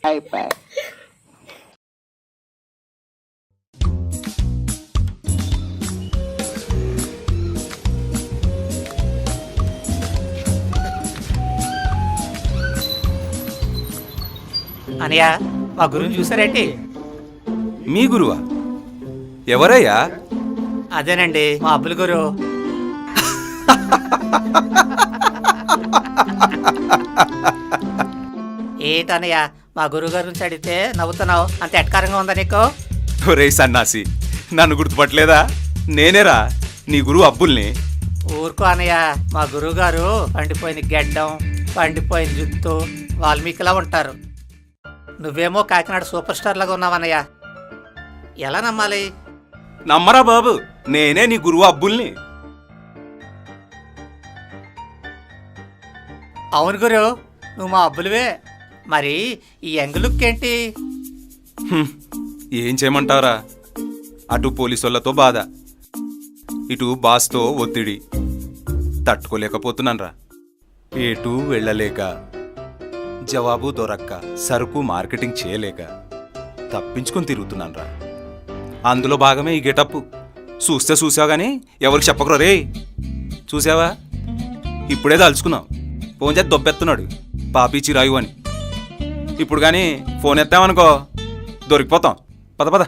అయిపోయి. అనయ్య మా గురువుని చూసారేంటి? మీ గురువా? ఎవరయ్యా? అదేనండి మా అబ్బుల గురు. ఏంటన్నయ్య మా గురువు గారి నుంచి అడిగితే నవ్వుతున్నావు? అంత ఎట్కారంగా ఉందా నీకు? ఒరేయ్ సన్నాసి, నన్ను గుర్తుపట్టలేదా? నేనేరా నీ గురువు అబ్బుల్ని. ఊరుకో అన్నయ్య, మా గురువు గారు పండిపోయిన గెడ్డం, పండిపోయిన జుత్తు, వాల్మీకిలా ఉంటారు. నువ్వేమో కాకినాడ సూపర్ స్టార్ లాగా ఉన్నావన్నయ్య. ఎలా నమ్మాలి? నమ్మరా బాబు, నేనే నీ గురువు అబ్బుల్ని. అవును గురు, నువ్వు మా అబ్బులువే. మరి ఈ యంగ్ లుక్ ఏంటి? ఏం చేయమంటారా? అటు పోలీసులతో బాధ, ఇటు బాస్తో ఒత్తిడి తట్టుకోలేకపోతున్నానరా. ఎటు వెళ్ళలేక, జవాబు దొరక్క, సరుకు మార్కెటింగ్ చేయలేక తప్పించుకొని తిరుగుతున్నానరా. అందులో భాగమే ఈ గెటప్. చూస్తే చూసావు కానీ ఎవరికి చెప్పకరా రే. చూసావా, ఇప్పుడే తలుచుకున్నావు. ఫోన్ చేసి దొబ్బెత్తున్నాడు పాపీచి రాయు అని. ఇప్పుడు కానీ ఫోన్ ఎత్తామనుకో దొరికిపోతాం. పద పద.